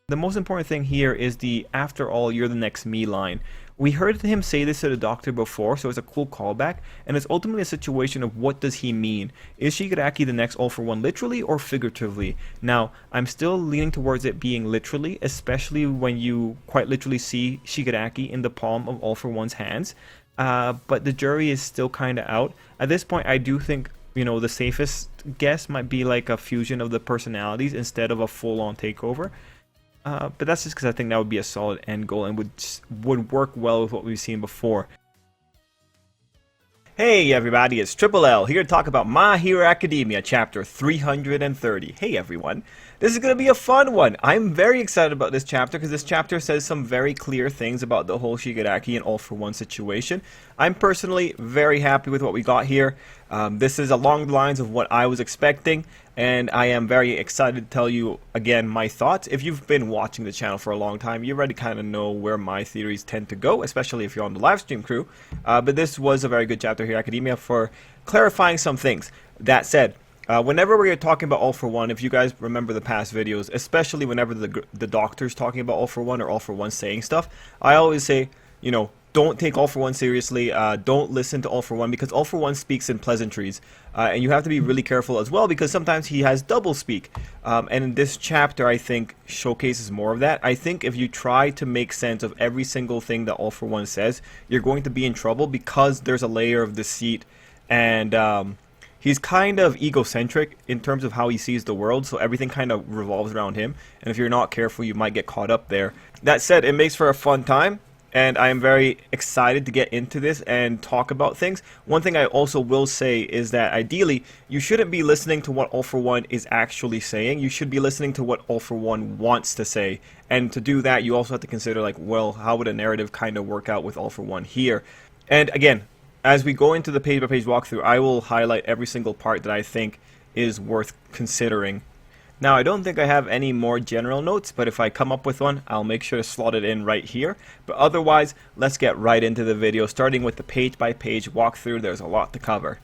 The most important thing here is the "after all, you're the next me" line. We heard him say this to the doctor before, so it's a cool callback, and it's ultimately a situation of what does he mean. Is Shigaraki the next All for One literally or figuratively? Now, I'm still leaning towards it being literally, especially when you quite literally see Shigaraki in the palm of All for One's hands, but the jury is still kind of out. At this point, I do think, the safest guess might be like a fusion of the personalities instead of a full-on takeover. But that's just because I think that would be a solid end goal and would work well with what we've seen before. Hey everybody, it's Tripl-L here to talk about My Hero Academia chapter 330. Hey everyone, this is going to be a fun one. I'm very excited about this chapter because this chapter says some very clear things about the whole Shigaraki and All for One situation. I'm personally very happy with what we got here. This is along the lines of what I was expecting, and I am very excited to tell you again my thoughts. If you've been watching the channel for a long time, you already kind of know where my theories tend to go, especially if you're on the live stream crew. But this was a very good chapter here, Academia, for clarifying some things. That said, whenever we're talking about All for One, if you guys remember the past videos, especially whenever the doctor's talking about All for One or All for One saying stuff, I always say, don't take All for One seriously. Don't listen to All for One because All for One speaks in pleasantries. And you have to be really careful as well because sometimes he has double speak. And in this chapter, I think, showcases more of that. I think if you try to make sense of every single thing that All for One says, you're going to be in trouble because there's a layer of deceit. And he's kind of egocentric in terms of how he sees the world. So everything kind of revolves around him. And if you're not careful, you might get caught up there. That said, it makes for a fun time. And I am very excited to get into this and talk about things. One thing I also will say is that ideally, you shouldn't be listening to what All for One is actually saying. You should be listening to what All for One wants to say. And to do that, you also have to consider, like, well, how would a narrative kind of work out with All for One here? And again, as we go into the page-by-page walkthrough, I will highlight every single part that I think is worth considering. Now, I don't think I have any more general notes, but if I come up with one, I'll make sure to slot it in right here. But otherwise, let's get right into the video, starting with the page-by-page walkthrough. There's a lot to cover.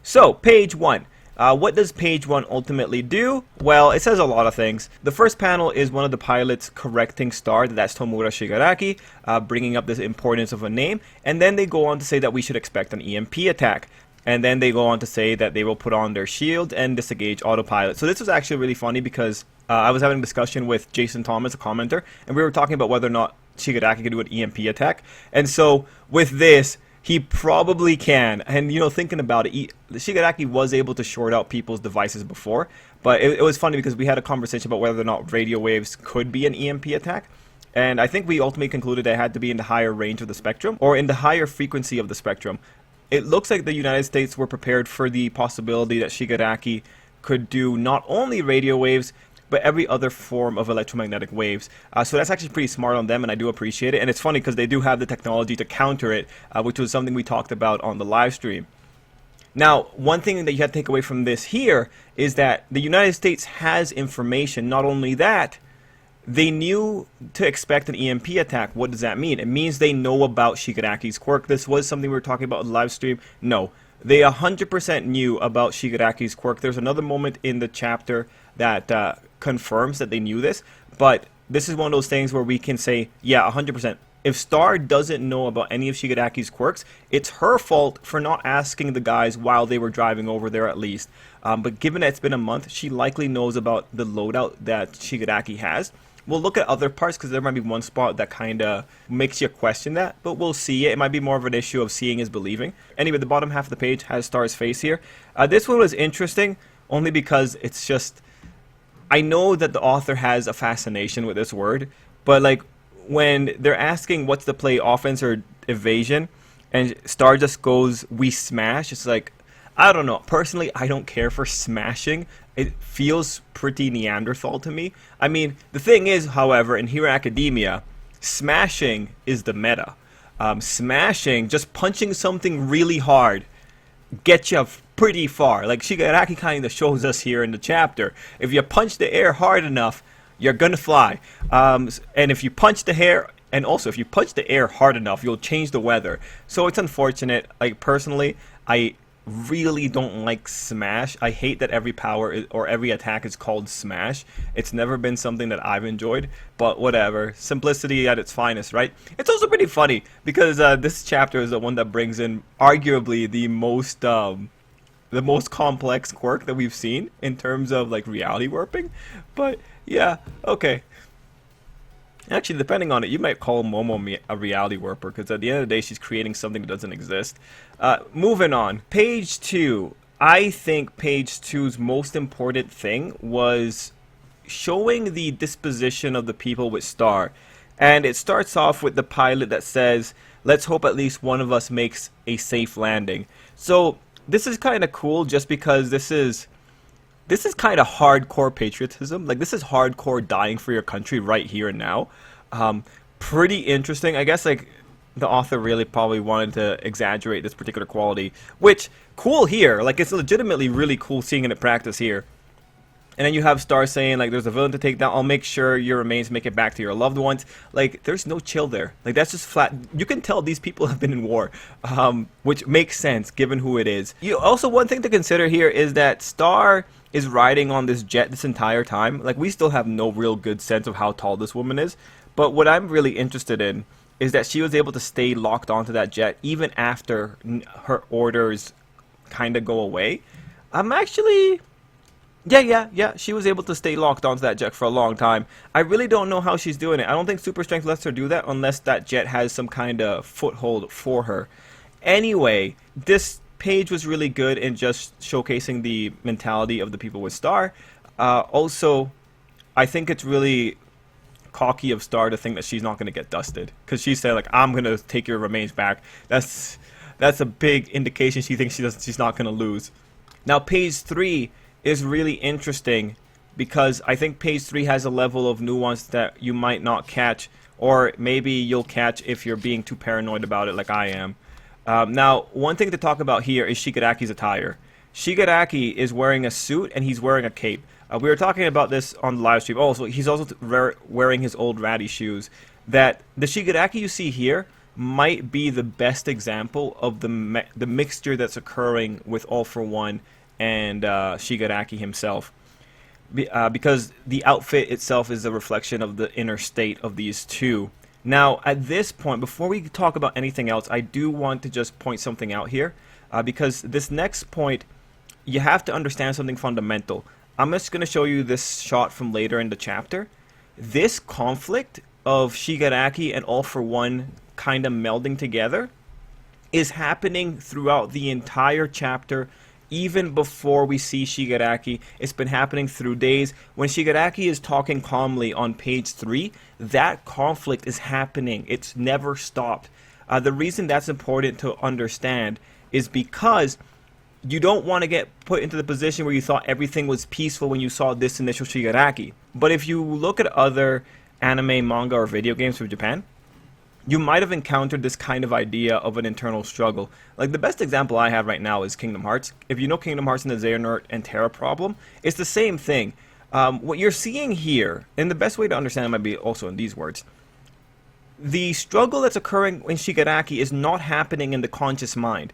So, page 1. What does page 1 ultimately do? Well, it says a lot of things. The first panel is one of the pilots correcting Star, that's Tomura Shigaraki, bringing up the importance of a name. And then they go on to say that we should expect an EMP attack. And then they go on to say that they will put on their shield and disengage autopilot. So this was actually really funny because I was having a discussion with Jason Thomas, a commenter, and we were talking about whether or not Shigaraki could do an EMP attack. And so with this, he probably can. And, thinking about it, Shigaraki was able to short out people's devices before. But it was funny because we had a conversation about whether or not radio waves could be an EMP attack. And I think we ultimately concluded it had to be in the higher range of the spectrum or in the higher frequency of the spectrum. It looks like the United States were prepared for the possibility that Shigaraki could do not only radio waves, but every other form of electromagnetic waves. So that's actually pretty smart on them, and I do appreciate it. And it's funny because they do have the technology to counter it, which was something we talked about on the live stream. Now, one thing that you have to take away from this here is that the United States has information. Not only that, they knew to expect an EMP attack. What does that mean? It means they know about Shigaraki's quirk. This was something we were talking about in the live stream. No, they 100% knew about Shigaraki's quirk. There's another moment in the chapter that confirms that they knew this. But this is one of those things where we can say, yeah, 100%. If Star doesn't know about any of Shigaraki's quirks, it's her fault for not asking the guys while they were driving over there at least. But given that it's been a month, she likely knows about the loadout that Shigaraki has. We'll look at other parts because there might be one spot that kind of makes you question that, but we'll see it. It might be more of an issue of seeing is believing. Anyway, the bottom half of the page has Star's face here. This one was interesting only because it's just, I know that the author has a fascination with this word, but like when they're asking what's the play, offense or evasion, and Star just goes, we smash, it's like, I don't know. Personally, I don't care for smashing. It feels pretty Neanderthal to me. I mean, the thing is, however, in Hero Academia, smashing is the meta. Smashing, just punching something really hard, gets you pretty far. Like Shigaraki kind of shows us here in the chapter. If you punch the air hard enough, you're gonna fly. And if you punch the air, and also if you punch the air hard enough, you'll change the weather. So it's unfortunate. Like personally, really don't like Smash. I hate that every power or every attack is called Smash. It's never been something that I've enjoyed, but whatever. Simplicity at its finest, right? It's also pretty funny because this chapter is the one that brings in arguably the most complex quirk that we've seen in terms of like reality warping. But yeah, okay. Actually, depending on it, you might call Momo a reality warper, because at the end of the day, she's creating something that doesn't exist. Moving on. Page 2. I think page 2's most important thing was showing the disposition of the people with Star. And it starts off with the pilot that says, let's hope at least one of us makes a safe landing. So, this is kind of cool just because this is kind of hardcore patriotism. Like, this is hardcore dying for your country right here and now. Pretty interesting. I guess, like, the author really probably wanted to exaggerate this particular quality. Which, cool here. Like, it's legitimately really cool seeing it in practice here. And then you have Star saying, like, there's a villain to take down. I'll make sure your remains make it back to your loved ones. Like, there's no chill there. Like, that's just flat. You can tell these people have been in war. Which makes sense, given who it is. Also, one thing to consider here is that Star is riding on this jet this entire time. Like, we still have no real good sense of how tall this woman is. But what I'm really interested in is that she was able to stay locked onto that jet even after her orders kind of go away. I'm actually... Yeah, she was able to stay locked onto that jet for a long time. I really don't know how she's doing it. I don't think super strength lets her do that unless that jet has some kind of foothold for her. Anyway, this page was really good in just showcasing the mentality of the people with Star. Also, I think it's really cocky of Star to think that she's not going to get dusted, because she said, like, I'm going to take your remains back. That's a big indication she thinks she's not going to lose. Now, page 3 is really interesting because I think page 3 has a level of nuance that you might not catch, or maybe you'll catch if you're being too paranoid about it like I am. Now, one thing to talk about here is Shigaraki's attire. Shigaraki is wearing a suit and he's wearing a cape. We were talking about this on the live stream. Also, he's also wearing his old ratty shoes. That the Shigaraki you see here might be the best example of the mixture that's occurring with All For One and Shigaraki himself. Because the outfit itself is a reflection of the inner state of these two. Now, at this point, before we talk about anything else, I do want to just point something out here. Because this next point, you have to understand something fundamental. I'm just going to show you this shot from later in the chapter. This conflict of Shigaraki and All For One kind of melding together is happening throughout the entire chapter. Even before we see Shigaraki, it's been happening through days. When Shigaraki is talking calmly on page 3, that conflict is happening. It's never stopped. The reason that's important to understand is because you don't want to get put into the position where you thought everything was peaceful when you saw this initial Shigaraki. But if you look at other anime, manga, or video games from Japan, you might have encountered this kind of idea of an internal struggle. Like, the best example I have right now is Kingdom Hearts. If you know Kingdom Hearts and the Xehanort and Terra problem, it's the same thing. What you're seeing here, and the best way to understand it might be also in these words, the struggle that's occurring in Shigaraki is not happening in the conscious mind.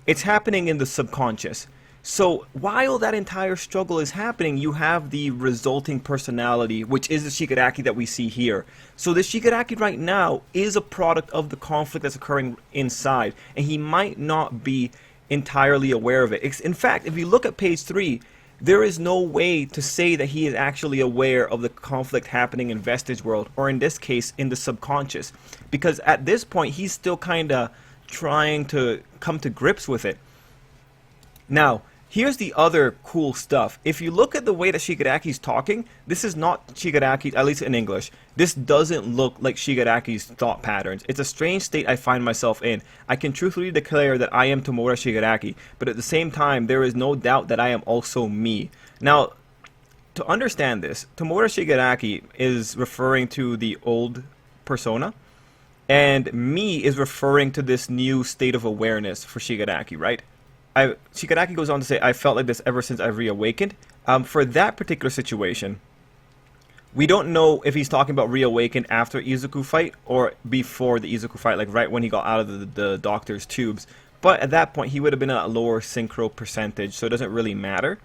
It's happening in the subconscious. So while that entire struggle is happening, you have the resulting personality, which is the Shigaraki that we see here. So the Shigaraki right now is a product of the conflict that's occurring inside, and he might not be entirely aware of it. In fact, if you look at page 3, there is no way to say that he is actually aware of the conflict happening in Vestige World, or in this case, in the subconscious. Because at this point, he's still kind of trying to come to grips with it. Now, here's the other cool stuff. If you look at the way that Shigaraki's talking, this is not Shigaraki, at least in English. This doesn't look like Shigaraki's thought patterns. It's a strange state I find myself in. I can truthfully declare that I am Tomura Shigaraki, but at the same time, there is no doubt that I am also me. Now, to understand this, Tomura Shigaraki is referring to the old persona, and me is referring to this new state of awareness for Shigaraki, right? Shigaraki goes on to say, I felt like this ever since I've reawakened. For that particular situation, we don't know if he's talking about reawakened after Izuku fight or before the Izuku fight, like right when he got out of the doctor's tubes. But at that point, he would have been at a lower synchro percentage, so it doesn't really matter.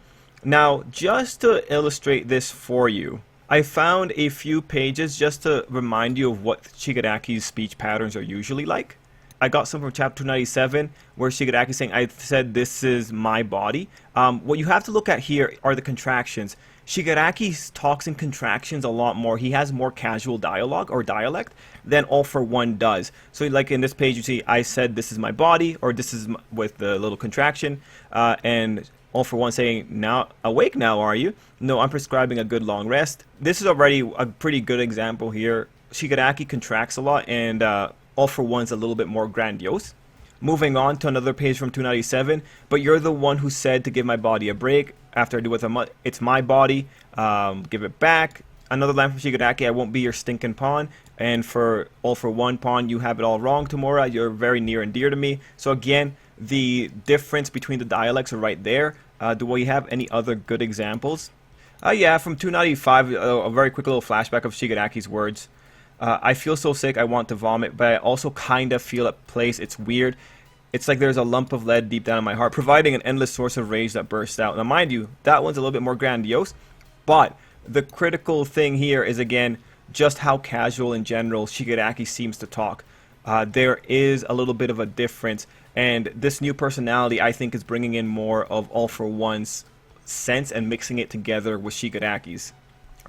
Now, just to illustrate this for you, I found a few pages just to remind you of what Shigaraki's speech patterns are usually like. I got some from chapter 297 where Shigaraki saying, I said this is my body. What you have to look at here are the contractions. Shigaraki talks in contractions a lot more. He has more casual dialogue or dialect than All For One does. So like in this page you see, I said this is my body, or this is with the little contraction, and All For One saying, now awake now are you? No, I'm prescribing a good long rest. This is already a pretty good example here. Shigaraki contracts a lot, and All For One's a little bit more grandiose. Moving on to another page from 297, but you're the one who said to give my body a break. After I do with it's my body, give it back. Another line from Shigaraki, I won't be your stinking pawn. And for All For One pawn, you have it all wrong, Tamura. You're very near and dear to me. So again, the difference between the dialects are right there. Do we have any other good examples? Yeah, from 295, a very quick little flashback of Shigaraki's words. I feel so sick, I want to vomit, but I also kind of feel at place. It's weird. It's like there's a lump of lead deep down in my heart, providing an endless source of rage that bursts out. Now, mind you, that one's a little bit more grandiose, but the critical thing here is, again, just how casual in general Shigaraki seems to talk. There is a little bit of a difference, and this new personality, I think, is bringing in more of All For One's sense and mixing it together with Shigaraki's.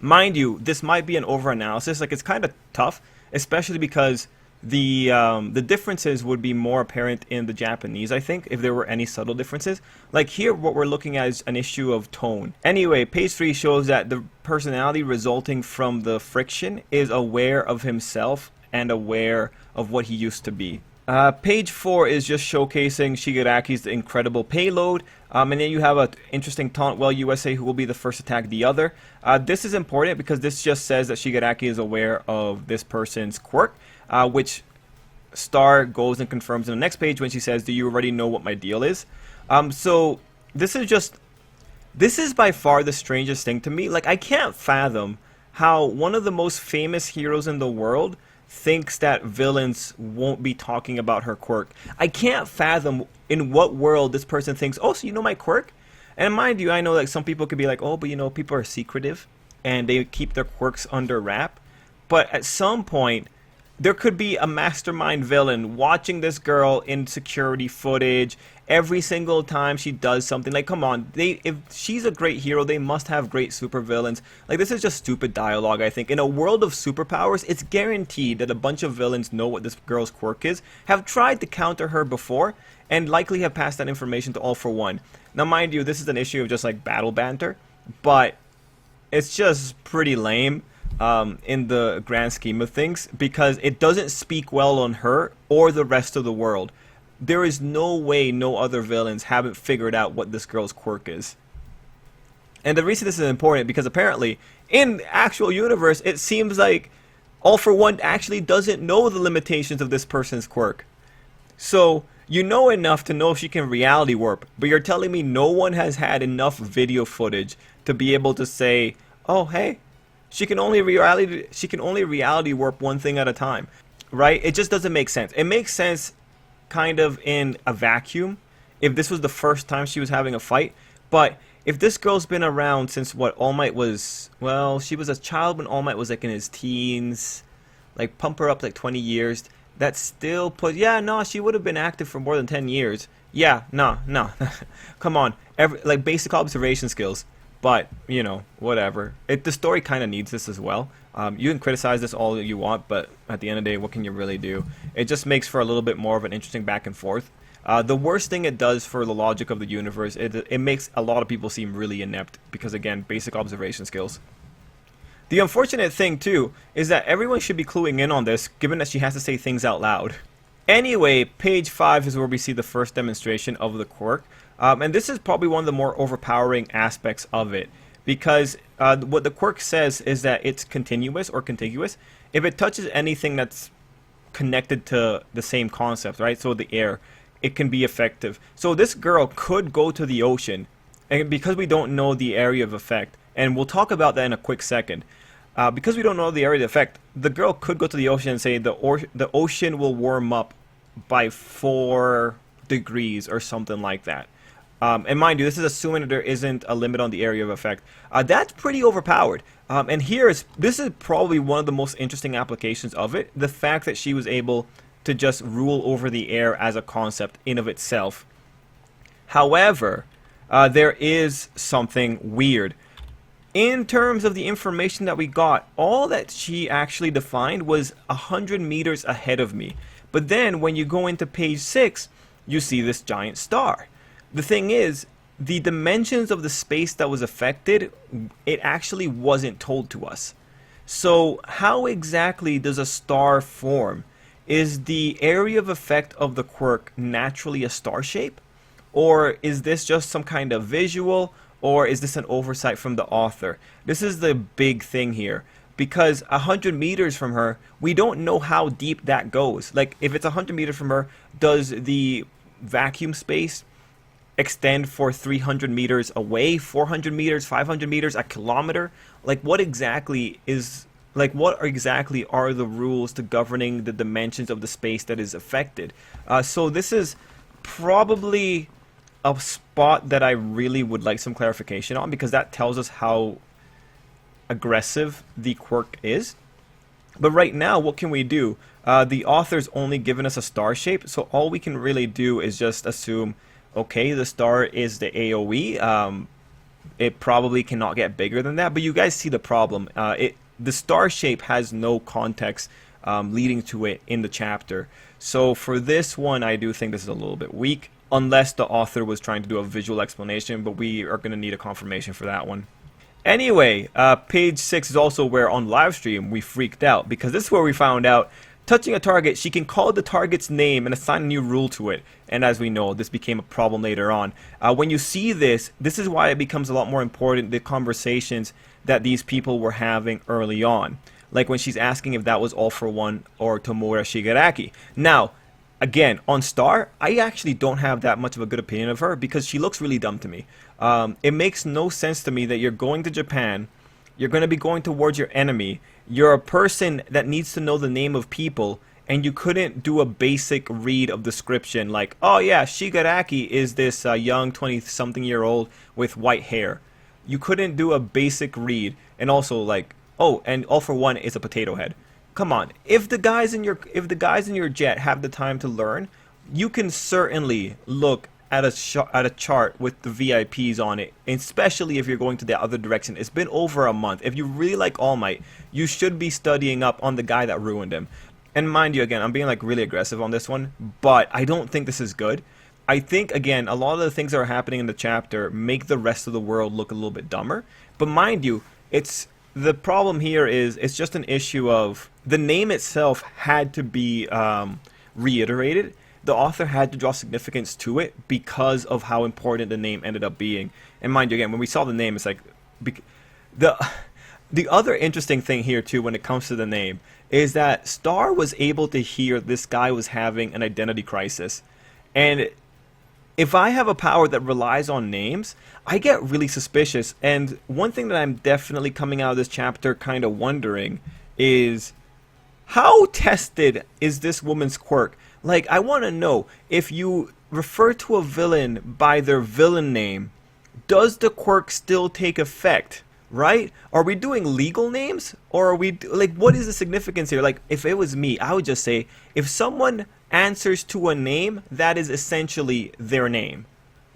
Mind you, this might be an overanalysis. Like, it's kind of tough, especially because the differences would be more apparent in the Japanese, I think, if there were any subtle differences. Like here, what we're looking at is an issue of tone. Anyway, page 3 shows that the personality resulting from the friction is aware of himself and aware of what he used to be. Page 4 is just showcasing Shigaraki's incredible payload, and then you have an interesting taunt, well, USA, who will be the first to attack the other. This is important because this just says that Shigaraki is aware of this person's quirk, which Star goes and confirms in the next page when she says, do you already know what my deal is? So this is by far the strangest thing to me. Like, I can't fathom how one of the most famous heroes in the world thinks that villains won't be talking about her quirk. I can't fathom in what world this person thinks, oh, so you know my quirk? And mind you, I know like some people could be like, oh, but you know, people are secretive and they keep their quirks under wrap. But at some point, there could be a mastermind villain watching this girl in security footage every single time she does something. Like, come on, if she's a great hero, they must have great supervillains. Like, this is just stupid dialogue, I think. In a world of superpowers, it's guaranteed that a bunch of villains know what this girl's quirk is, have tried to counter her before, and likely have passed that information to All For One. Now, mind you, this is an issue of just like battle banter, but it's just pretty lame. In the grand scheme of things, because it doesn't speak well on her or the rest of the world. There is no way no other villains haven't figured out what this girl's quirk is. And the reason this is important, because apparently in the actual universe, it seems like All For One actually doesn't know the limitations of this person's quirk. So you know enough to know she can reality warp, but you're telling me no one has had enough video footage to be able to say, oh, hey, she can only reality warp one thing at a time, right? It just doesn't make sense. It makes sense kind of in a vacuum if this was the first time she was having a fight, but if this girl's been around since what All Might was, well, she was a child when All Might was like in his teens, like pump her up like 20 years, that still put, yeah, no, she would have been active for more than 10 years. Yeah, no, come on, like basic observation skills. But, you know, whatever. The story kind of needs this as well. You can criticize this all you want, but at the end of the day, what can you really do? It just makes for a little bit more of an interesting back and forth. The worst thing it does for the logic of the universe, it makes a lot of people seem really inept. Because, again, basic observation skills. The unfortunate thing, too, is that everyone should be cluing in on this, given that she has to say things out loud. Anyway, page 5 is where we see the first demonstration of the quirk. And this is probably one of the more overpowering aspects of it, because what the quirk says is that it's continuous or contiguous if it touches anything that's connected to the same concept, right? So the air, it can be effective. So this girl could go to the ocean, and because we don't know the area of effect, and we'll talk about that in a quick second, because we don't know the area of effect, the girl could go to the ocean and say the ocean will warm up by 4 degrees or something like that. And mind you, this is assuming that there isn't a limit on the area of effect. That's pretty overpowered. And this is probably one of the most interesting applications of it. The fact that she was able to just rule over the air as a concept in of itself. However, there is something weird. In terms of the information that we got, all that she actually defined was 100 meters ahead of me. But then when you go into page 6, you see this giant star. The thing is, the dimensions of the space that was affected, it actually wasn't told to us. So how exactly does a star form? Is the area of effect of the quirk naturally a star shape? Or is this just some kind of visual? Or is this an oversight from the author? This is the big thing here. Because 100 meters from her, we don't know how deep that goes. Like, if it's 100 meters from her, does the vacuum space extend for 300 meters away, 400 meters, 500 meters, a kilometer? Like, what exactly are the rules to governing the dimensions of the space that is affected? So this is probably a spot that I really would like some clarification on, because that tells us how aggressive the quirk is. But right now, what can we do? The author's only given us a star shape, so all we can really do is just assume, okay, the star is the AoE. It probably cannot get bigger than that, but you guys see the problem. The star shape has no context leading to it in the chapter. So for this one, I do think this is a little bit weak, unless the author was trying to do a visual explanation, but we are going to need a confirmation for that one. Anyway, page 6 is also where on live stream we freaked out, because this is where we found out touching a target, she can call the target's name and assign a new rule to it. And as we know, this became a problem later on. When you see this is why it becomes a lot more important, the conversations that these people were having early on. Like when she's asking if that was All for One or Tomura Shigaraki. Now, again, on Star, I actually don't have that much of a good opinion of her because she looks really dumb to me. It makes no sense to me that you're going to Japan, you're going to be going towards your enemy, you're a person that needs to know the name of people, and you couldn't do a basic read of description like, oh yeah, Shigaraki is this young 20-something-year-old with white hair. You couldn't do a basic read, and also like, oh, and All for One is a potato head. Come on, if the guys in your jet have the time to learn, you can certainly look at a chart with the VIPs on it, especially if you're going to the other direction. It's been over a month. If you really like All Might, you should be studying up on the guy that ruined him. And mind you, again, I'm being like really aggressive on this one, but I don't think this is good. I think, again, a lot of the things that are happening in the chapter make the rest of the world look a little bit dumber. But mind you, the problem here is it's just an issue of the name itself had to be reiterated. The author had to draw significance to it because of how important the name ended up being. And mind you, again, when we saw the name, it's like the other interesting thing here too when it comes to the name is that Star was able to hear this guy was having an identity crisis. And if I have a power that relies on names, I get really suspicious. And one thing that I'm definitely coming out of this chapter kind of wondering is, how tested is this woman's quirk? Like, I want to know, if you refer to a villain by their villain name, does the quirk still take effect? Right? Are we doing legal names? Or are we, like, what is the significance here? Like, if it was me, I would just say, if someone answers to a name, that is essentially their name.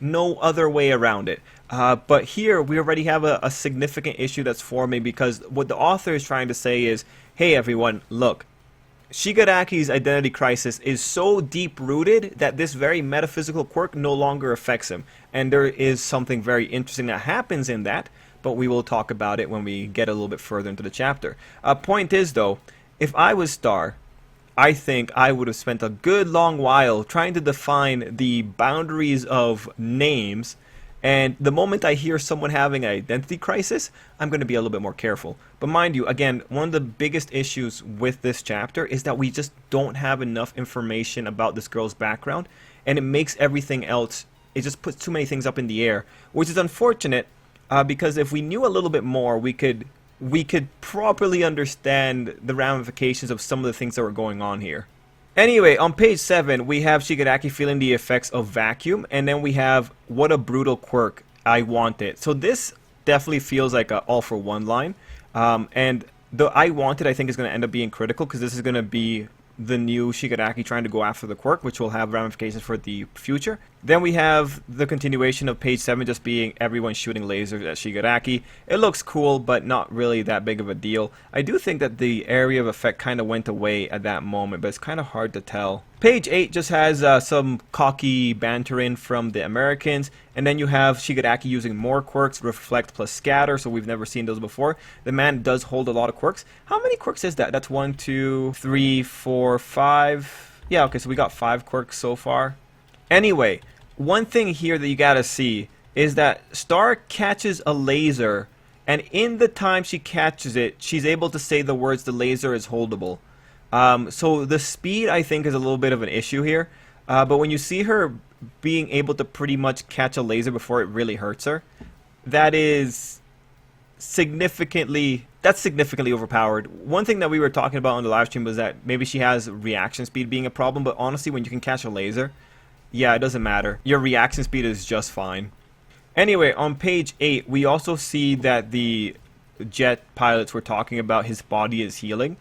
No other way around it. But here, we already have a significant issue that's forming, because what the author is trying to say is, hey everyone, look, Shigaraki's identity crisis is so deep-rooted that this very metaphysical quirk no longer affects him. And there is something very interesting that happens in that, but we will talk about it when we get a little bit further into the chapter. Point is, though, if I was Star, I think I would have spent a good long while trying to define the boundaries of names, and the moment I hear someone having an identity crisis, I'm going to be a little bit more careful. But mind you, again, one of the biggest issues with this chapter is that we just don't have enough information about this girl's background, and it makes everything else, it just puts too many things up in the air, which is unfortunate, because if we knew a little bit more, we could properly understand the ramifications of some of the things that were going on here. Anyway, on page 7, we have Shigaraki feeling the effects of vacuum, and then we have, what a brutal quirk, I want it. So this definitely feels like a all for one line, and the I want it I think is going to end up being critical, because this is going to be the new Shigaraki trying to go after the quirk, which will have ramifications for the future. Then we have the continuation of page 7 just being everyone shooting lasers at Shigaraki. It looks cool, but not really that big of a deal. I do think that the area of effect kind of went away at that moment, but it's kind of hard to tell. Page 8 just has some cocky bantering from the Americans, and then you have Shigaraki using more quirks, reflect plus scatter, so we've never seen those before. The man does hold a lot of quirks. How many quirks is that? That's 1, 2, 3, 4, 5. Yeah, okay, so we got 5 quirks so far. Anyway, one thing here that you gotta see is that Star catches a laser, and in the time she catches it, she's able to say the words, "the laser is holdable." So the speed, I think, is a little bit of an issue here. But when you see her being able to pretty much catch a laser before it really hurts her, that is significantly overpowered. One thing that we were talking about on the live stream was that maybe she has reaction speed being a problem, but honestly, when you can catch a laser, yeah, it doesn't matter. Your reaction speed is just fine. Anyway, on page 8, we also see that the jet pilots were talking about his body is healing.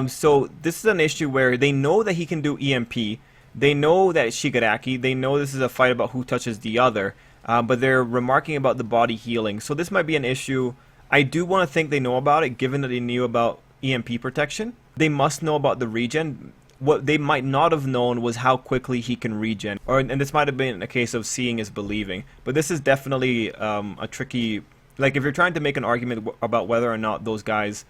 So this is an issue where they know that he can do EMP. They know that it's Shigaraki. They know this is a fight about who touches the other. But they're remarking about the body healing. So this might be an issue. I do want to think they know about it, given that they knew about EMP protection. They must know about the regen. What they might not have known was how quickly he can regen. And this might have been a case of seeing is believing. But this is definitely a tricky... Like, if you're trying to make an argument about whether or not those guys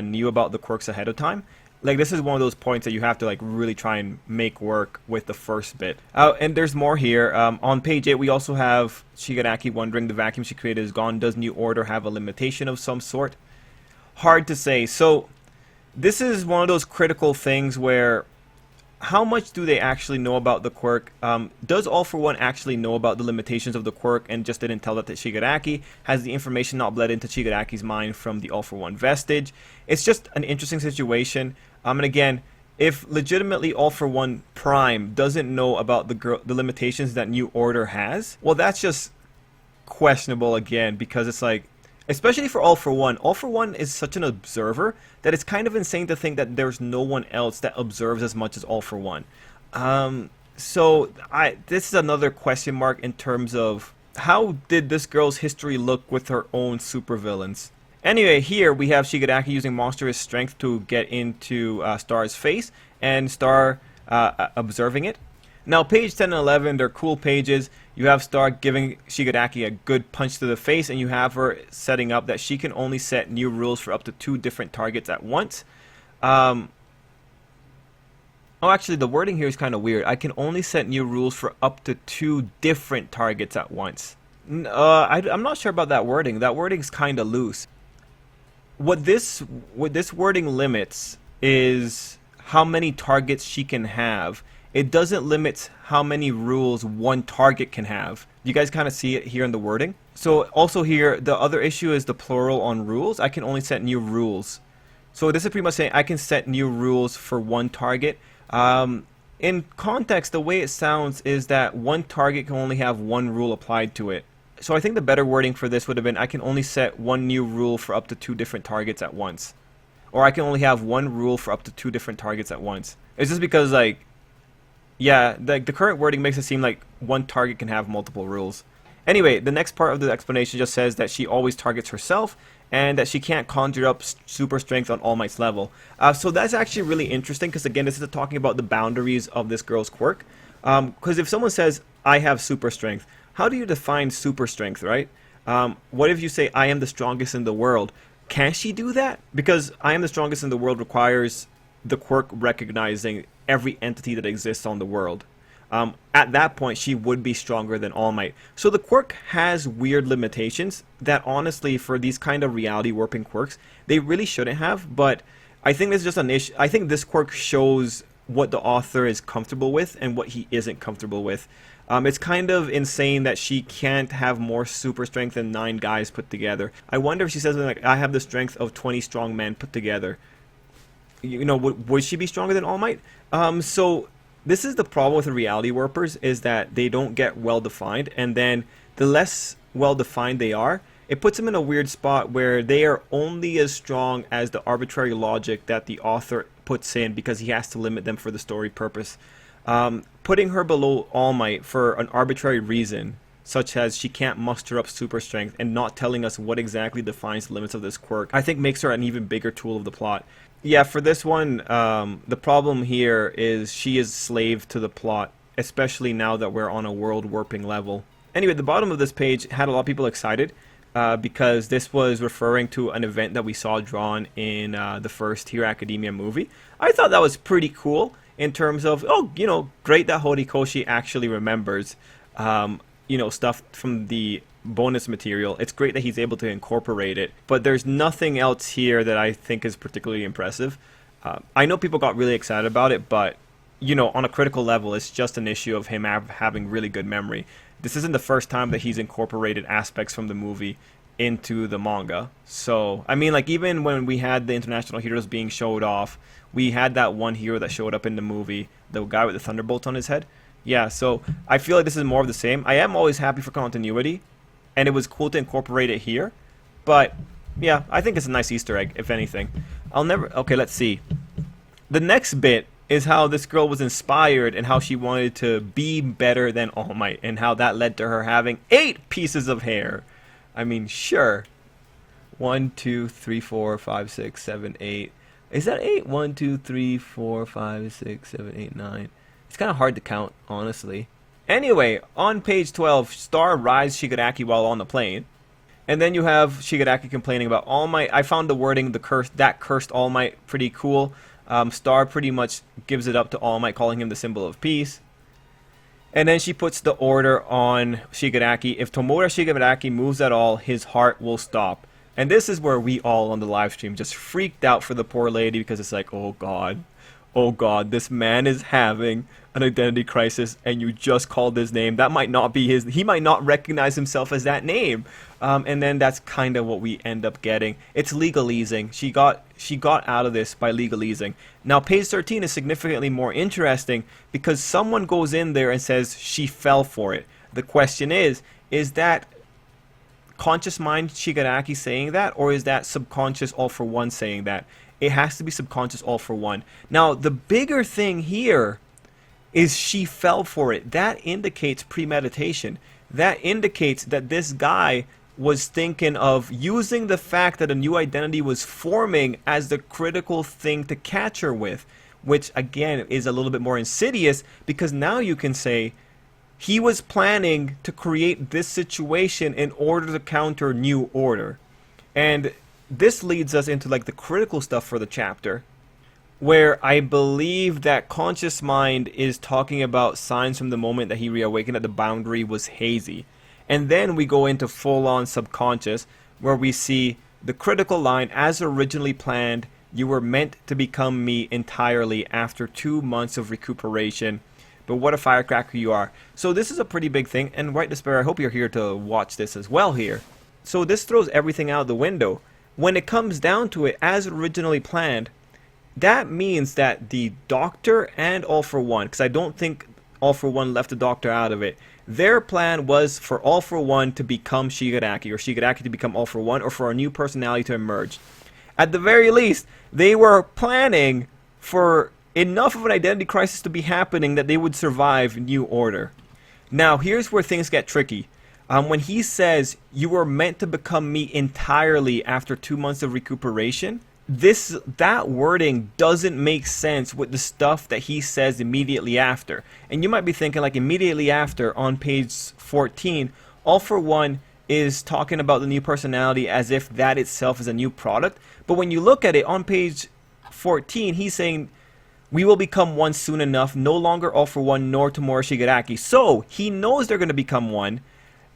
knew about the quirks ahead of time, like, this is one of those points that you have to, like, really try and make work with the first bit. And there's more here. On page 8, we also have Shigaraki wondering the vacuum she created is gone. Does New Order have a limitation of some sort? Hard to say. So this is one of those critical things where how much do they actually know about the quirk? Does All For One actually know about the limitations of the quirk and just didn't tell that to Shigaraki? Has the information not bled into Shigaraki's mind from the All For One vestige? It's just an interesting situation. And again, if legitimately All For One Prime doesn't know about the limitations that New Order has, well, that's just questionable again, because it's like, especially for All For One is such an observer that it's kind of insane to think that there's no one else that observes as much as All For One. So this is another question mark in terms of how did this girl's history look with her own supervillains. Anyway, here we have Shigaraki using monstrous strength to get into Star's face, and Star observing it. Now, page 10 and 11, they're cool pages. You have Star giving Shigaraki a good punch to the face, and you have her setting up that she can only set new rules for up to 2 different targets at once. Oh, actually, the wording here is kind of weird. I can only set new rules for up to 2 different targets at once. I'm not sure about that wording. That wording's kind of loose. What this wording limits is how many targets she can have. It doesn't limit how many rules one target can have. You guys kind of see it here in the wording. So also here, the other issue is the plural on rules. I can only set new rules. So this is pretty much saying I can set new rules for one target. In context, the way it sounds is that one target can only have one rule applied to it. So I think the better wording for this would have been I can only set one new rule for up to 2 different targets at once. Or I can only have one rule for up to 2 different targets at once. It's just because, like, yeah, the current wording makes it seem like one target can have multiple rules. Anyway, the next part of the explanation just says that she always targets herself and that she can't conjure up super strength on All Might's level. So that's actually really interesting because, again, this is talking about the boundaries of this girl's quirk. Because if someone says, I have super strength, how do you define super strength, right? What if you say, I am the strongest in the world? Can she do that? Because I am the strongest in the world requires the quirk recognizing every entity that exists on the world. At that point, she would be stronger than All Might. So the quirk has weird limitations that, honestly, for these kind of reality warping quirks, they really shouldn't have. But I think this is just an issue. I think this quirk shows what the author is comfortable with and what he isn't comfortable with. It's kind of insane that she can't have more super strength than 9 guys put together. I wonder if she says something like, I have the strength of 20 strong men put together. you know, would she be stronger than All Might? So this is the problem with the reality warpers, is that they don't get well defined, and then the less well defined they are, it puts them in a weird spot where they are only as strong as the arbitrary logic that the author puts in, because he has to limit them for the story purpose. Putting her below All Might for an arbitrary reason, such as she can't muster up super strength, and not telling us what exactly defines the limits of this quirk, I think makes her an even bigger tool of the plot. Yeah, for this one, the problem here is she is slave to the plot, especially now that we're on a world warping level. Anyway, the bottom of this page had a lot of people excited, because this was referring to an event that we saw drawn in the first Hero Academia movie. I thought that was pretty cool in terms of, oh, you know, great that Horikoshi actually remembers, you know, stuff from the bonus material. It's great that he's able to incorporate it, but there's nothing else here that I think is particularly impressive. I know people got really excited about it, but, you know, on a critical level, it's just an issue of him having really good memory. This isn't the first time that he's incorporated aspects from the movie into the manga. So, I mean, like, even when we had the international heroes being showed off, we had that one hero that showed up in the movie, the guy with the thunderbolt on his head. Yeah, so I feel like this is more of the same. I am always happy for continuity, and it was cool to incorporate it here. But, yeah, I think it's a nice Easter egg, if anything. Okay, let's see. The next bit is how this girl was inspired and how she wanted to be better than All Might, and how that led to her having 8 pieces of hair. I mean, sure. 1, 2, 3, 4, 5, 6, 7, 8. Is that 8? 1, 2, 3, 4, 5, 6, 7, 8, 9. It's kind of hard to count, honestly. Anyway, on page 12, Star rides Shigaraki while on the plane. And then you have Shigaraki complaining about All Might. I found the wording, that cursed All Might, pretty cool. Star pretty much gives it up to All Might, calling him the symbol of peace. And then she puts the order on Shigaraki. If Tomura Shigaraki moves at all, his heart will stop. And this is where we all on the live stream just freaked out for the poor lady, because it's like, oh god, this man is having an identity crisis, and you just called his name. That might not be his. He might not recognize himself as that name. And then that's kind of what we end up getting. It's legalese. She got out of this by legalese. Now, page 13 is significantly more interesting, because someone goes in there and says she fell for it. The question is that conscious mind Shigaraki saying that, or is that subconscious All for One saying that? It has to be subconscious All for One. Now, the bigger thing here is she fell for it. That indicates premeditation. That indicates that this guy was thinking of using the fact that a new identity was forming as the critical thing to catch her with, which again is a little bit more insidious, because now you can say he was planning to create this situation in order to counter New Order. And this leads us into like the critical stuff for the chapter, where I believe that conscious mind is talking about signs from the moment that he reawakened that the boundary was hazy. And then we go into full-on subconscious, where we see the critical line, as originally planned, you were meant to become me entirely after 2 months of recuperation. But what a firecracker you are. So this is a pretty big thing, and White Despair, I hope you're here to watch this as well here. So this throws everything out the window. When it comes down to it, as originally planned, that means that the Doctor and All for One, because I don't think All for One left the Doctor out of it, their plan was for All for One to become Shigaraki, or Shigaraki to become All for One, or for a new personality to emerge. At the very least, they were planning for enough of an identity crisis to be happening that they would survive New Order. Now, here's where things get tricky. When he says, you were meant to become me entirely after 2 months of recuperation, that wording doesn't make sense with the stuff that he says immediately after. And you might be thinking, like, immediately after, on page 14, All for One is talking about the new personality as if that itself is a new product. But when you look at it on page 14, he's saying, we will become one soon enough, no longer All for One nor Tomura Shigaraki. So, he knows they're going to become one.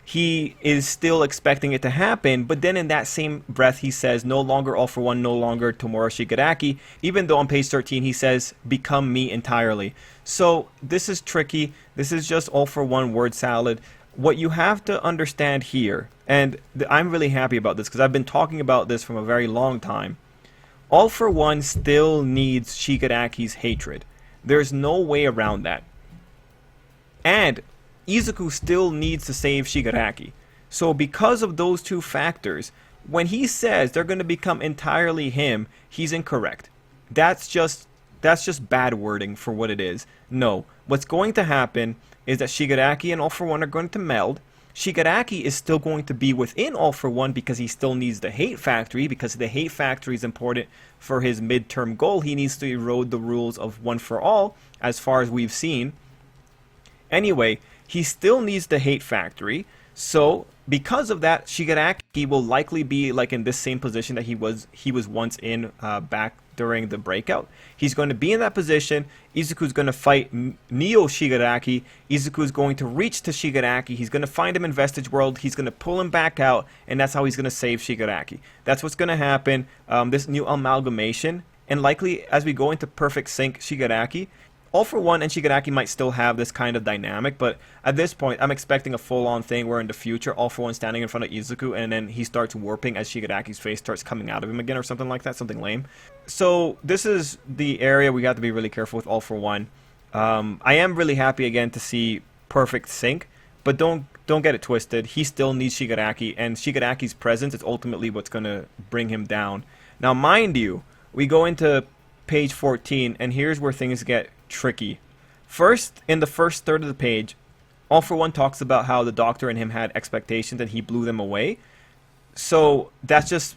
He is still expecting it to happen, but then in that same breath he says, no longer All for One, no longer Tomura Shigaraki, even though on page 13 he says, become me entirely. So this is tricky. This is just All for One word salad. What you have to understand here, and I'm really happy about this because I've been talking about this from a very long time. All for One still needs Shigaraki's hatred. There's no way around that. And Izuku still needs to save Shigaraki. So because of those two factors, when he says they're going to become entirely him, he's incorrect. That's just bad wording for what it is. No, what's going to happen is that Shigaraki and All for One are going to meld. Shigaraki is still going to be within All for One because he still needs the hate factory, because the hate factory is important for his midterm goal. He needs to erode the rules of One for All, as far as we've seen. Anyway, he still needs the hate factory, so because of that, Shigaraki will likely be like in this same position that he was once in back during the breakout. He's going to be in that position. Izuku's going to fight Neo Shigaraki. Izuku's going to reach to Shigaraki. He's going to find him in Vestige World. He's going to pull him back out, and that's how he's going to save Shigaraki. That's what's going to happen. This new amalgamation, and likely as we go into Perfect Sync Shigaraki, All for One and Shigaraki might still have this kind of dynamic, but at this point, I'm expecting a full-on thing where in the future, All for One standing in front of Izuku, and then he starts warping as Shigaraki's face starts coming out of him again, or something like that, something lame. So this is the area we got to be really careful with All for One. I am really happy again to see Perfect Sync, but don't get it twisted. He still needs Shigaraki, and Shigaraki's presence is ultimately what's going to bring him down. Now, mind you, we go into page 14, and here's where things get tricky. First, in the first third of the page, All for One talks about how the Doctor and him had expectations and he blew them away. So that's just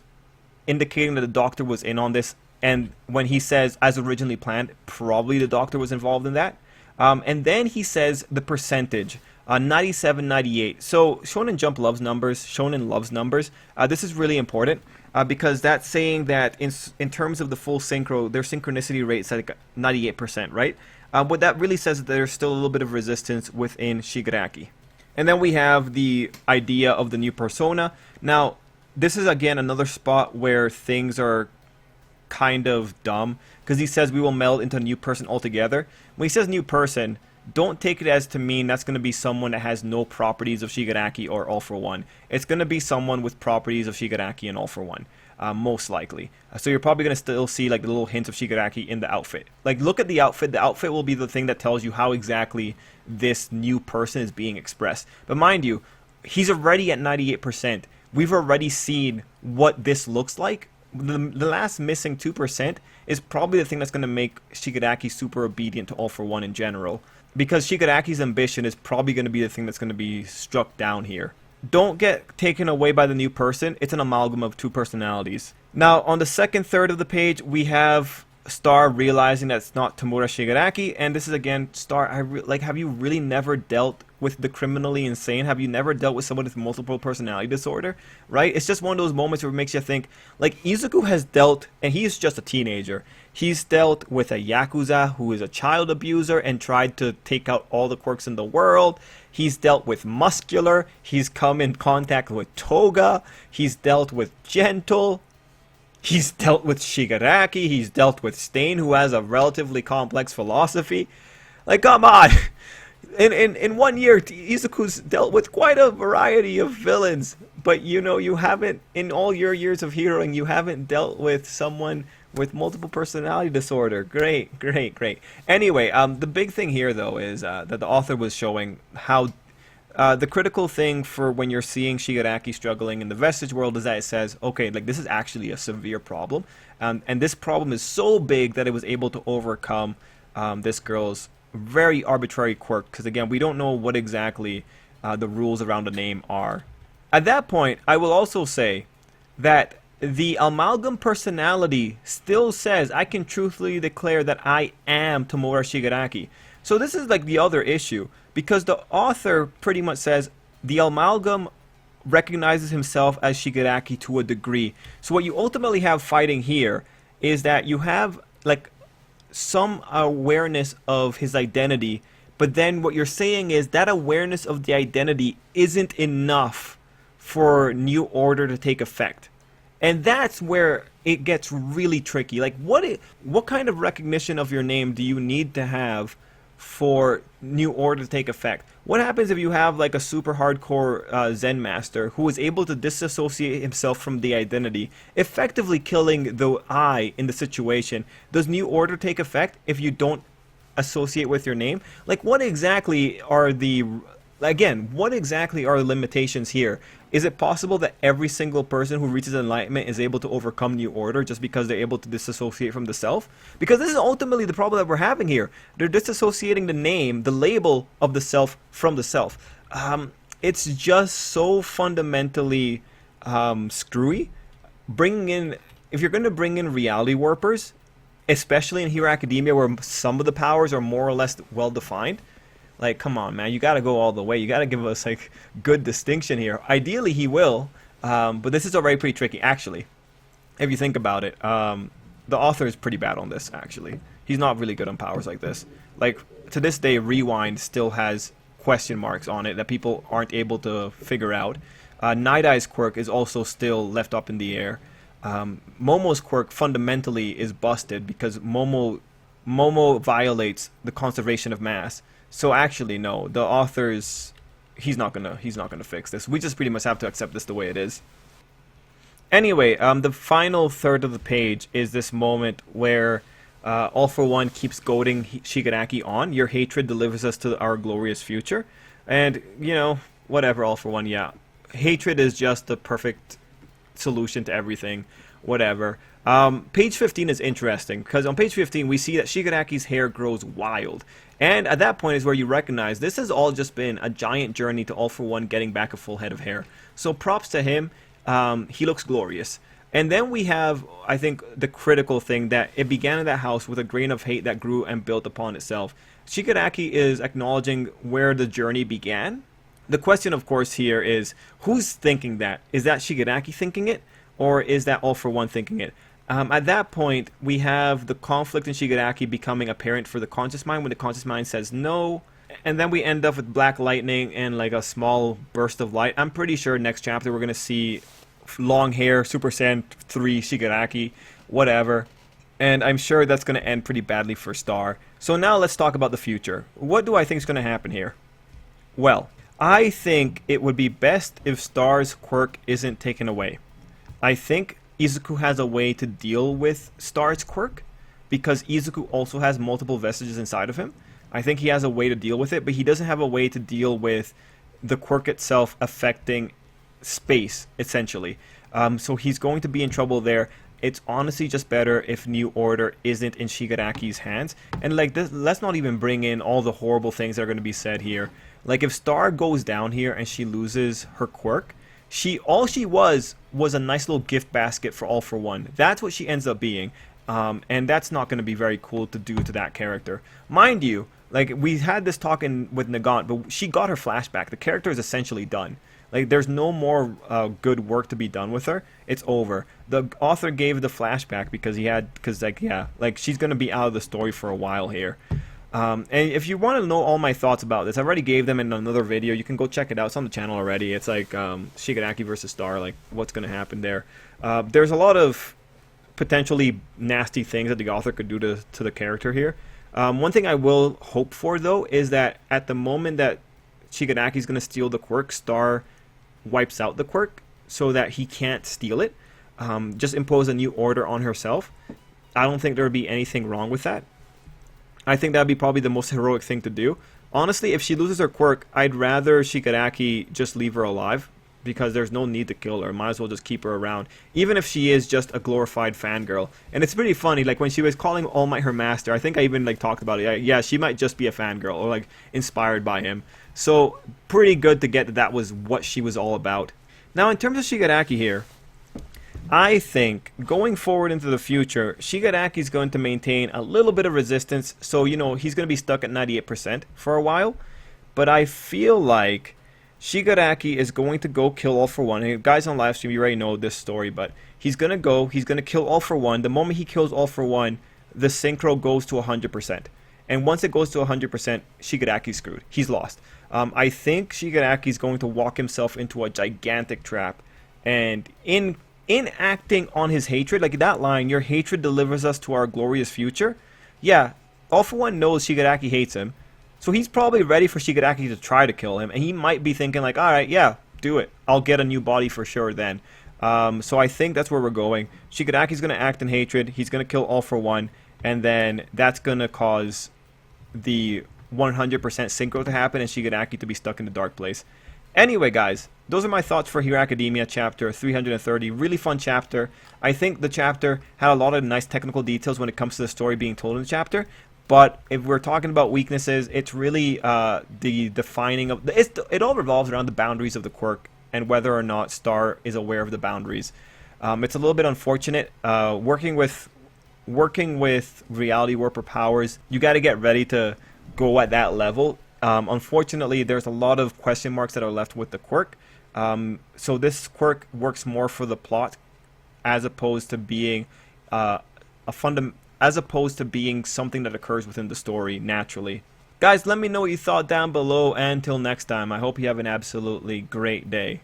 indicating that the Doctor was in on this, and when he says as originally planned, probably the Doctor was involved in that. And then he says the percentage, 97, 98. So Shonen Jump loves numbers. Shonen loves numbers. This is really important. Because that's saying that in terms of the full synchro, their synchronicity rate is like 98%, right? What that really says is that there's still a little bit of resistance within Shigaraki. And then we have the idea of the new persona. Now, this is again another spot where things are kind of dumb, because he says we will meld into a new person altogether. When he says new person, don't take it as to mean that's going to be someone that has no properties of Shigaraki or All for One. It's going to be someone with properties of Shigaraki and All for One, most likely. So you're probably going to still see like the little hints of Shigaraki in the outfit. Like, look at the outfit. The outfit will be the thing that tells you how exactly this new person is being expressed. But mind you, he's already at 98%. We've already seen what this looks like. The last missing 2% is probably the thing that's going to make Shigaraki super obedient to All for One in general. Because Shigaraki's ambition is probably going to be the thing that's going to be struck down here. Don't get taken away by the new person. It's an amalgam of two personalities. Now, on the second third of the page, we have Star realizing that it's not Tamura Shigaraki. And this is, again, Star, have you really never dealt with the criminally insane? Have you never dealt with someone with multiple personality disorder? Right? It's just one of those moments where it makes you think, like, Izuku has dealt, and he's just a teenager. He's dealt with a Yakuza who is a child abuser and tried to take out all the quirks in the world. He's dealt with Muscular. He's come in contact with Toga. He's dealt with Gentle. He's dealt with Shigaraki. He's dealt with Stain, who has a relatively complex philosophy. Like, come on! In 1 year, Izuku's dealt with quite a variety of villains. But, you know, you haven't, in all your years of heroing, you haven't dealt with someone with multiple personality disorder. Great. Anyway, the big thing here, though, is that the author was showing how the critical thing for when you're seeing Shigaraki struggling in the Vestige World is that it says, okay, like, this is actually a severe problem. And this problem is so big that it was able to overcome this girl's very arbitrary quirk. Because, again, we don't know what exactly the rules around the name are. At that point, I will also say that the amalgam personality still says, I can truthfully declare that I am Tamura Shigaraki. So this is like the other issue, because the author pretty much says the amalgam recognizes himself as Shigaraki to a degree. So what you ultimately have fighting here is that you have like some awareness of his identity, but then what you're saying is that awareness of the identity isn't enough for New Order to take effect. And that's where it gets really tricky. Like, what kind of recognition of your name do you need to have for New Order to take effect? What happens if you have like a super hardcore Zen master who is able to disassociate himself from the identity, effectively killing the I in the situation? Does New Order take effect if you don't associate with your name? Like, what exactly are the limitations here? Is it possible that every single person who reaches enlightenment is able to overcome New Order just because they're able to disassociate from the self? Because this is ultimately the problem that we're having here. They're disassociating the name, the label of the self from the self. It's just so fundamentally screwy. If you're going to bring in reality warpers, especially in Hero Academia where some of the powers are more or less well defined, like, come on, man, you got to go all the way. You got to give us like good distinction here. Ideally, he will, but this is already pretty tricky. Actually, if you think about it, the author is pretty bad on this. Actually, he's not really good on powers like this. Like, to this day, Rewind still has question marks on it that people aren't able to figure out. Night Eye's quirk is also still left up in the air. Momo's quirk fundamentally is busted because Momo violates the conservation of mass. So actually, no, the author's he's not gonna fix this. We just pretty much have to accept this the way it is. Anyway, the final third of the page is this moment where All for One keeps goading Shigaraki on. Your hatred delivers us to our glorious future, and you know, whatever, All for One. Yeah, hatred is just the perfect solution to everything. Whatever. Page 15 is interesting because on page 15 we see that Shigaraki's hair grows wild, and at that point is where you recognize this has all just been a giant journey to All for One getting back a full head of hair. So props to him. He looks glorious. And then we have, I think, the critical thing that it began in that house with a grain of hate that grew and built upon itself. Shigaraki is acknowledging where the journey began. The question, of course, here is who's thinking that? Is that Shigaraki thinking it? Or is that All for One thinking it? At that point, we have the conflict in Shigaraki becoming apparent for the conscious mind when the conscious mind says no. And then we end up with black lightning and like a small burst of light. I'm pretty sure next chapter we're going to see long hair, Super Saiyan 3 Shigaraki, whatever. And I'm sure that's going to end pretty badly for Star. So now let's talk about the future. What do I think is going to happen here? Well, I think it would be best if Star's quirk isn't taken away. I think Izuku has a way to deal with Star's quirk because Izuku also has multiple vestiges inside of him. I think he has a way to deal with it, but he doesn't have a way to deal with the quirk itself affecting space, essentially. So he's going to be in trouble there. It's honestly just better if New Order isn't in Shigaraki's hands. And like this, let's not even bring in all the horrible things that are going to be said here. Like if Star goes down here and she loses her quirk, all she was a nice little gift basket for All for One. That's what she ends up being. And that's not going to be very cool to do to that character. Mind you, like we had this talk with Nagant, but she got her flashback. The character is essentially done. Like there's no more good work to be done with her. It's over. The author gave the flashback because she's going to be out of the story for a while here. And if you want to know all my thoughts about this, I already gave them in another video. You can go check it out. It's on the channel already. It's like Shigaraki versus Star, like what's going to happen there. There's a lot of potentially nasty things that the author could do to the character here. One thing I will hope for, though, is that at the moment that Shigaraki's going to steal the quirk, Star wipes out the quirk so that he can't steal it. Just impose a new order on herself. I don't think there would be anything wrong with that. I think that would be probably the most heroic thing to do. Honestly, if she loses her quirk, I'd rather Shigaraki just leave her alive because there's no need to kill her. Might as well just keep her around, even if she is just a glorified fangirl. And it's pretty funny, like when she was calling All Might her master, I think I even like talked about it. Yeah, she might just be a fangirl or like inspired by him. So pretty good to get that was what she was all about. Now in terms of Shigaraki here, I think going forward into the future, Shigaraki's going to maintain a little bit of resistance. So, you know, he's going to be stuck at 98% for a while. But I feel like Shigaraki is going to go kill All for One. And guys on live stream, you already know this story, but he's going to kill All for One. The moment he kills All for One, the synchro goes to 100%. And once it goes to 100%, Shigaraki's screwed. He's lost. I think Shigaraki's going to walk himself into a gigantic trap. And in acting on his hatred, like that line, your hatred delivers us to our glorious future. Yeah, All for One knows Shigaraki hates him, So he's probably ready for Shigaraki to try to kill him, and he might be thinking like, all right, yeah, do it. I'll get a new body for sure then. So I think that's where we're going. Shigaraki's going to act in hatred. He's going to kill All For One, and then that's going to cause the 100% synchro to happen and Shigaraki to be stuck in the dark place. Anyway, guys, those are my thoughts for Hero Academia chapter 330. Really fun chapter. I think the chapter had a lot of nice technical details when it comes to the story being told in the chapter. But if we're talking about weaknesses, it's really the defining of... It all revolves around the boundaries of the quirk and whether or not Star is aware of the boundaries. It's a little bit unfortunate. Working with reality warper powers, you got to get ready to go at that level. Unfortunately, there's a lot of question marks that are left with the quirk. So this quirk works more for the plot as opposed to being as opposed to being something that occurs within the story naturally. Guys, let me know what you thought down below, and until next time, I hope you have an absolutely great day.